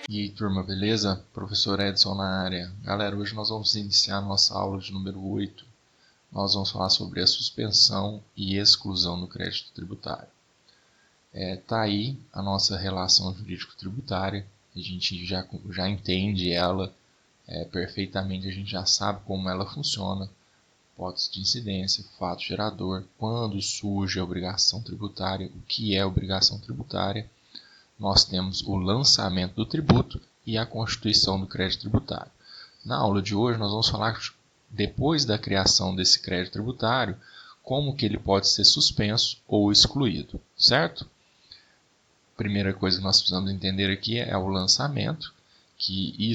E aí, turma, beleza? Professor Edson na área. Galera, hoje nós vamos iniciar a nossa aula de número 8. Nós vamos falar sobre a suspensão e exclusão do crédito tributário. Tá aí a nossa relação jurídico-tributária. A gente já entende ela perfeitamente, a gente já sabe como ela funciona. Hipótese de incidência, fato gerador, quando surge a obrigação tributária, o que é obrigação tributária. Nós temos o lançamento do tributo e a constituição do crédito tributário. Na aula de hoje nós vamos falar, depois da criação desse crédito tributário, como que ele pode ser suspenso ou excluído, certo? Primeira coisa que nós precisamos entender aqui é o lançamento, que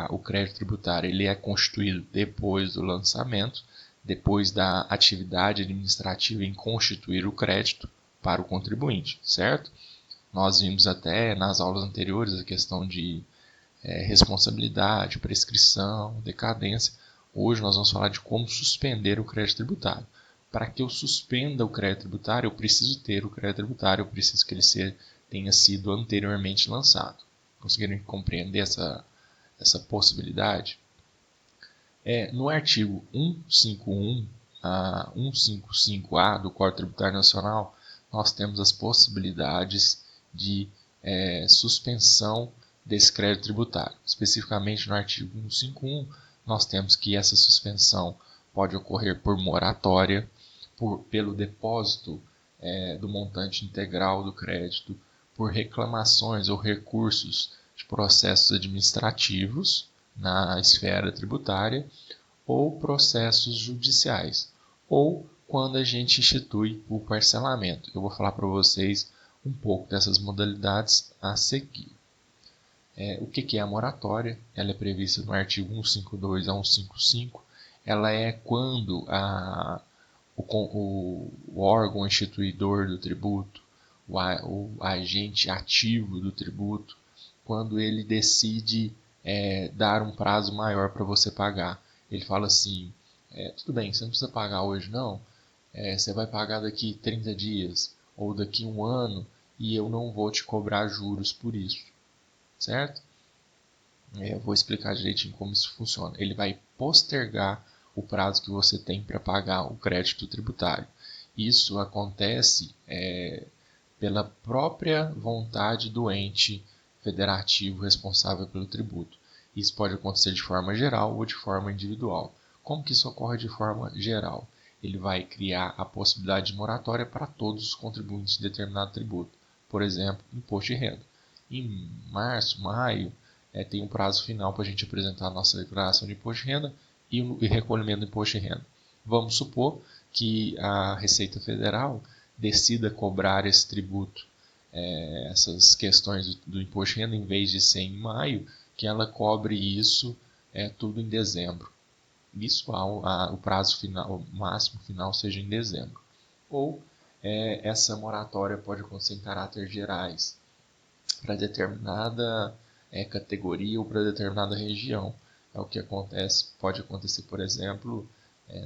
o crédito tributário, ele é constituído depois do lançamento, depois da atividade administrativa em constituir o crédito para o contribuinte, certo? Nós vimos até nas aulas anteriores a questão de responsabilidade, prescrição, decadência. Hoje nós vamos falar de como suspender o crédito tributário. Para que eu suspenda o crédito tributário, eu preciso ter o crédito tributário, eu preciso que ele tenha sido anteriormente lançado. Conseguiram compreender essa possibilidade? No artigo 151 a 155A do Código Tributário Nacional, nós temos as possibilidades de suspensão desse crédito tributário. Especificamente no artigo 151, nós temos que essa suspensão pode ocorrer por moratória, pelo depósito do montante integral do crédito, por reclamações ou recursos de processos administrativos na esfera tributária ou processos judiciais, ou quando a gente institui o parcelamento. Eu vou falar para vocês um pouco dessas modalidades a seguir. O que é a moratória? Ela é prevista no artigo 152 a 155. Ela é quando o órgão instituidor do tributo, o agente ativo do tributo, quando ele decide dar um prazo maior para você pagar. Ele fala assim, tudo bem, você não precisa pagar hoje não, você vai pagar daqui 30 dias ou daqui um ano e eu não vou te cobrar juros por isso, certo? Eu vou explicar direitinho como isso funciona. Ele vai postergar o prazo que você tem para pagar o crédito tributário. Isso acontece pela própria vontade do ente federativo responsável pelo tributo. Isso pode acontecer de forma geral ou de forma individual. Como que isso ocorre de forma geral? Ele vai criar a possibilidade de moratória para todos os contribuintes de determinado tributo. Por exemplo, imposto de renda. Em março, maio, tem um prazo final para a gente apresentar a nossa declaração de imposto de renda e recolhimento do imposto de renda. Vamos supor que a Receita Federal decida cobrar esse tributo, essas questões do imposto de renda, em vez de ser em maio, que ela cobre isso tudo em dezembro. Isso o prazo final, o máximo final seja em dezembro. Ou essa moratória pode acontecer em caráter gerais, para determinada categoria ou para determinada região. É o que acontece, pode acontecer, por exemplo,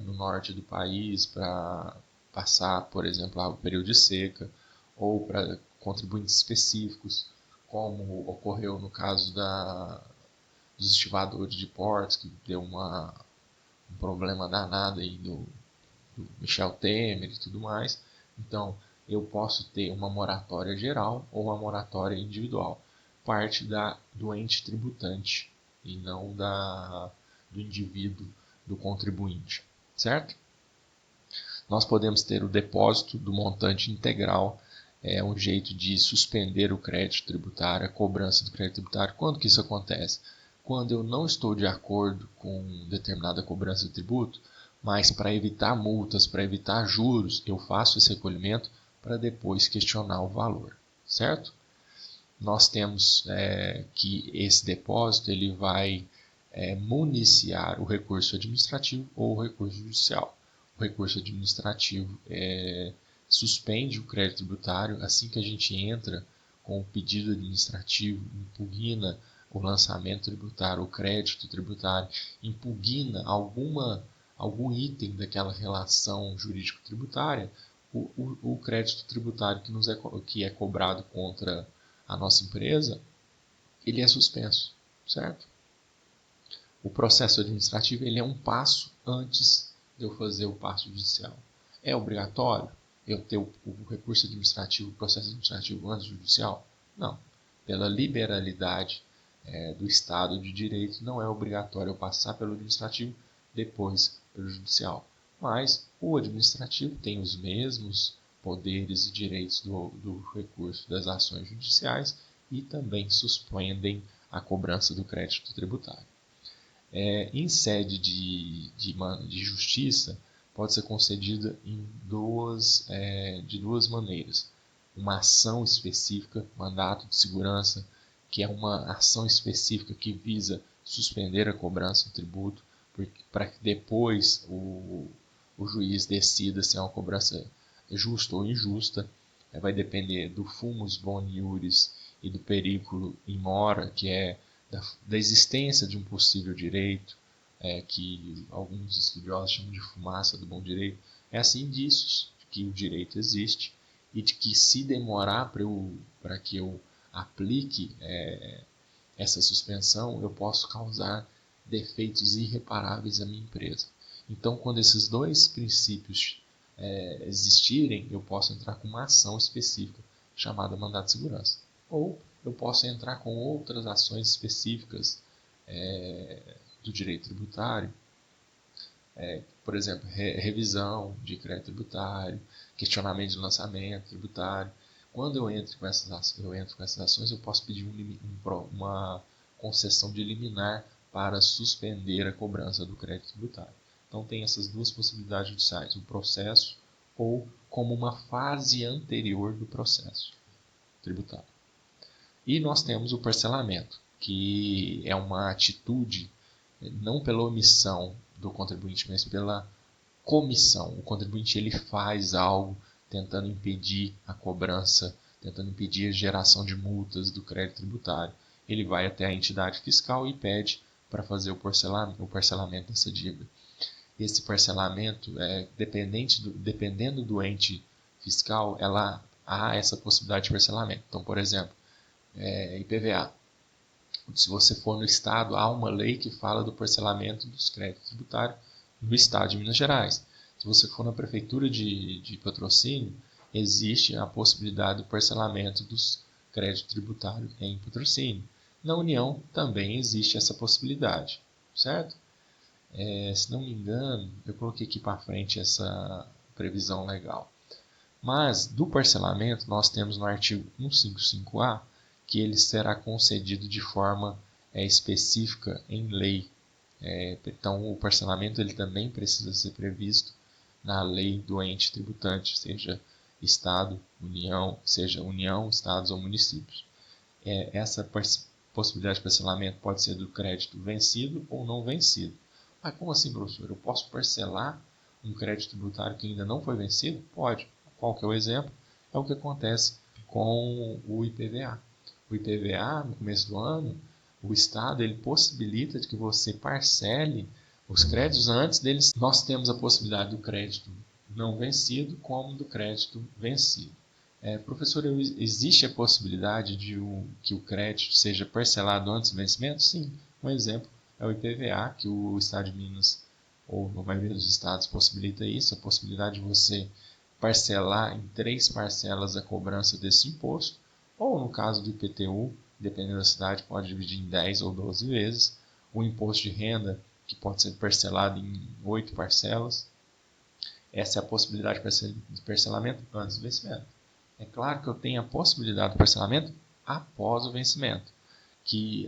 no norte do país, para passar, por exemplo, o período de seca, ou para contribuintes específicos, como ocorreu no caso dos estivadores de portos, que deu um problema danado aí do Michel Temer e tudo mais. Então, eu posso ter uma moratória geral ou uma moratória individual. Parte do ente tributante e não do indivíduo, do contribuinte, certo? Nós podemos ter o depósito do montante integral, um jeito de suspender o crédito tributário, a cobrança do crédito tributário. Quando que isso acontece? Quando eu não estou de acordo com determinada cobrança de tributo, mas para evitar multas, para evitar juros, eu faço esse recolhimento para depois questionar o valor, certo? Nós temos que esse depósito ele vai municiar o recurso administrativo ou o recurso judicial. O recurso administrativo suspende o crédito tributário assim que a gente entra com o pedido administrativo, impugna o lançamento tributário, o crédito tributário, impugna algum item daquela relação jurídico-tributária, o crédito tributário que é cobrado contra a nossa empresa, ele é suspenso, certo? O processo administrativo ele é um passo antes de eu fazer o passo judicial. É obrigatório eu ter o recurso administrativo, o processo administrativo antes do judicial? Não. Pela liberalidade do Estado de Direito, não é obrigatório eu passar pelo administrativo, depois pelo judicial. Mas o administrativo tem os mesmos poderes e direitos do recurso das ações judiciais e também suspendem a cobrança do crédito tributário. Em sede de justiça, pode ser concedida de duas maneiras. Uma ação específica, mandato de segurança, que é uma ação específica que visa suspender a cobrança do tributo, para que depois o juiz decida se é uma cobrança justa ou injusta. Vai depender do fumus boni iuris e do periculo in mora, que é da existência de um possível direito, que alguns estudiosos chamam de fumaça do bom direito. É assim indícios de que o direito existe e de que se demorar para que eu aplique essa suspensão, eu posso causar defeitos irreparáveis à minha empresa. Então, quando esses dois princípios existirem, eu posso entrar com uma ação específica chamada mandato de segurança. Ou eu posso entrar com outras ações específicas do direito tributário, por exemplo, revisão de crédito tributário, questionamento de lançamento tributário. Quando eu entro com essas ações, eu posso pedir uma concessão de liminar para suspender a cobrança do crédito tributário. Então tem essas duas possibilidades judiciais, o processo ou como uma fase anterior do processo tributário. E nós temos o parcelamento, que é uma atitude não pela omissão do contribuinte, mas pela comissão. O contribuinte ele faz algo tentando impedir a cobrança, tentando impedir a geração de multas do crédito tributário. Ele vai até a entidade fiscal e pede para fazer o parcelamento dessa dívida. Esse parcelamento, dependendo do ente fiscal, há essa possibilidade de parcelamento. Então, por exemplo, IPVA. Se você for no Estado, há uma lei que fala do parcelamento dos créditos tributários no Estado de Minas Gerais. Se você for na Prefeitura de Patrocínio, existe a possibilidade do parcelamento dos créditos tributários em Patrocínio. Na União também existe essa possibilidade, certo? Se não me engano, eu coloquei aqui para frente essa previsão legal. Mas do parcelamento, nós temos no artigo 155A que ele será concedido de forma específica em lei. Então, o parcelamento ele também precisa ser previsto na lei do ente tributante, seja Estado, União, Estados ou municípios. Essa possibilidade de parcelamento pode ser do crédito vencido ou não vencido. Mas como assim, professor? Eu posso parcelar um crédito tributário que ainda não foi vencido? Pode. Qual que é o exemplo? É o que acontece com o IPVA. O IPVA, no começo do ano, o Estado ele possibilita que você parcele os créditos antes deles. Nós temos a possibilidade do crédito não vencido como do crédito vencido. Professor, existe a possibilidade de que o crédito seja parcelado antes do vencimento? Sim. Um exemplo é o IPVA, que o Estado de Minas, ou na maioria dos estados, possibilita isso, a possibilidade de você parcelar em 3 parcelas a cobrança desse imposto, ou no caso do IPTU, dependendo da cidade, pode dividir em 10 ou 12 vezes, o imposto de renda, que pode ser parcelado em 8 parcelas. Essa é a possibilidade de parcelamento antes do vencimento. É claro que eu tenho a possibilidade de parcelamento após o vencimento, que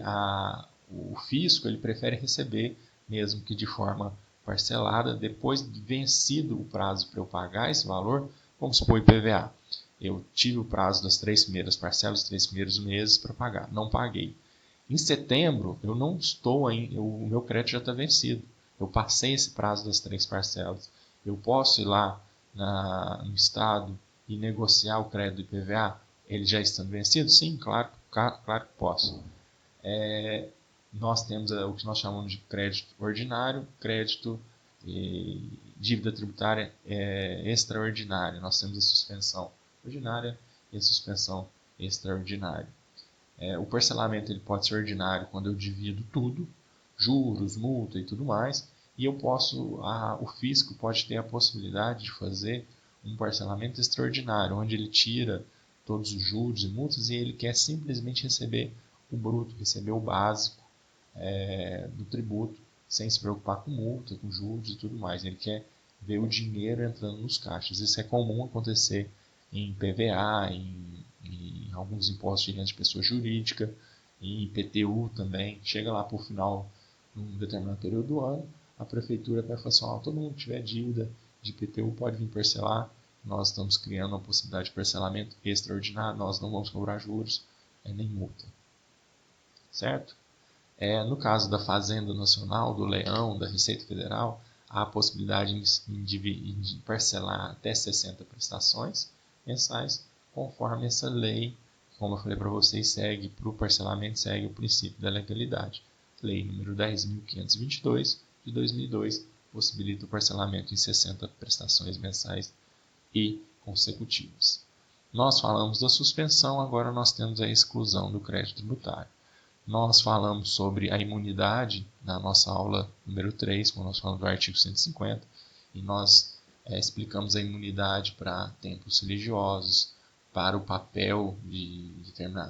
o fisco ele prefere receber, mesmo que de forma parcelada, depois de vencido o prazo para eu pagar esse valor. Vamos supor IPVA. Eu tive o prazo das 3 primeiras parcelas, os 3 primeiros meses para pagar. Não paguei. Em setembro, eu não estou o meu crédito já está vencido. Eu passei esse prazo das 3 parcelas. Eu posso ir lá no Estado e negociar o crédito do IPVA? Ele já estando vencido? Sim, claro que posso. Nós temos o que nós chamamos de crédito ordinário, crédito e dívida tributária extraordinária. Nós temos a suspensão ordinária e a suspensão extraordinária. O parcelamento ele pode ser ordinário quando eu divido tudo, juros, multa e tudo mais, e eu posso, o fisco pode ter a possibilidade de fazer um parcelamento extraordinário, onde ele tira todos os juros e multas e ele quer simplesmente receber o bruto, receber o básico do tributo, sem se preocupar com multa, com juros e tudo mais. Ele quer ver o dinheiro entrando nos caixas. Isso é comum acontecer em PVA, em alguns impostos de renda de pessoa jurídica, em IPTU também. Chega lá para o final, num determinado período do ano, a prefeitura vai falar assim, todo mundo que tiver dívida de IPTU pode vir parcelar, nós estamos criando uma possibilidade de parcelamento extraordinário, nós não vamos cobrar juros nem multa. Certo? No caso da Fazenda Nacional, do Leão, da Receita Federal, há a possibilidade de parcelar até 60 prestações mensais, conforme essa lei, como eu falei para vocês, segue para o parcelamento, segue o princípio da legalidade. Lei número 10.522 de 2002 possibilita o parcelamento em 60 prestações mensais e consecutivas. Nós falamos da suspensão, agora nós temos a exclusão do crédito tributário. Nós falamos sobre a imunidade na nossa aula número 3, quando nós falamos do artigo 150, e nós explicamos a imunidade para templos religiosos, para o papel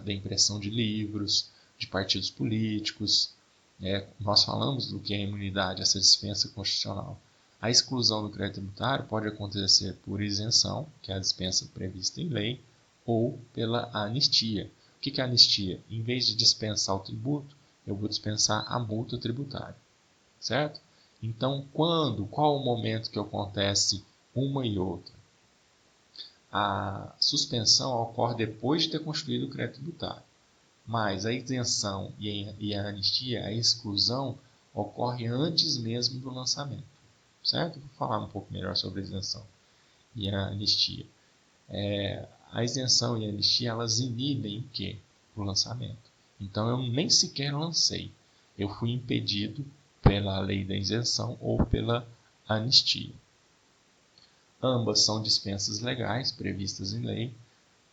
da impressão de livros, de partidos políticos. Nós falamos do que é a imunidade, essa dispensa constitucional. A exclusão do crédito tributário pode acontecer por isenção, que é a dispensa prevista em lei, ou pela anistia. O que é anistia? Em vez de dispensar o tributo, eu vou dispensar a multa tributária. Certo? Então, qual o momento que acontece uma e outra? A suspensão ocorre depois de ter constituído o crédito tributário. Mas a isenção e a anistia, a exclusão, ocorre antes mesmo do lançamento. Certo? Vou falar um pouco melhor sobre a isenção e a anistia. A isenção e a anistia, elas inibem o quê? O lançamento. Então, eu nem sequer lancei. Eu fui impedido pela lei da isenção ou pela anistia. Ambas são dispensas legais previstas em lei.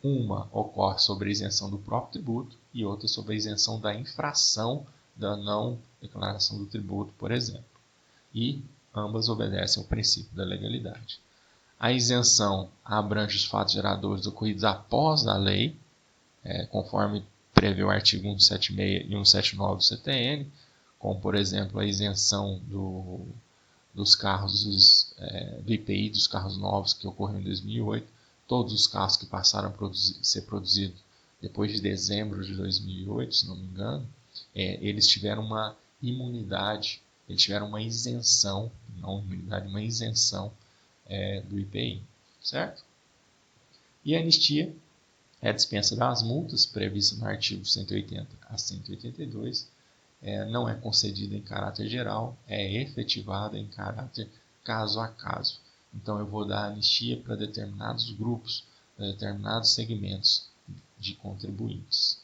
Uma ocorre sobre a isenção do próprio tributo e outra sobre a isenção da infração da não declaração do tributo, por exemplo. E ambas obedecem ao princípio da legalidade. A isenção abrange os fatos geradores ocorridos após a lei, conforme prevê o artigo 176 e 179 do CTN, como, por exemplo, a isenção dos carros do IPI, dos carros novos que ocorreu em 2008, todos os carros que passaram a ser produzidos depois de dezembro de 2008, se não me engano, eles tiveram uma imunidade, eles tiveram uma isenção, não imunidade, uma isenção do IPI, certo? E a anistia é a dispensa das multas prevista no artigo 180 a 182, não é concedida em caráter geral, é efetivada em caráter caso a caso. Então eu vou dar anistia para determinados grupos, para determinados segmentos de contribuintes.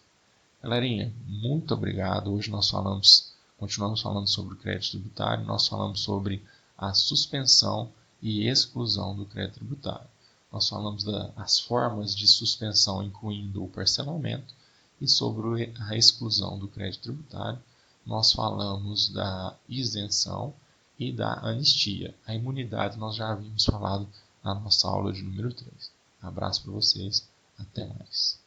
Galerinha, muito obrigado. Hoje nós continuamos falando sobre o crédito tributário, nós falamos sobre a suspensão e exclusão do crédito tributário. Nós falamos das formas de suspensão, incluindo o parcelamento, e sobre a exclusão do crédito tributário, nós falamos da isenção e da anistia. A imunidade nós já havíamos falado na nossa aula de número 3. Abraço para vocês, até mais.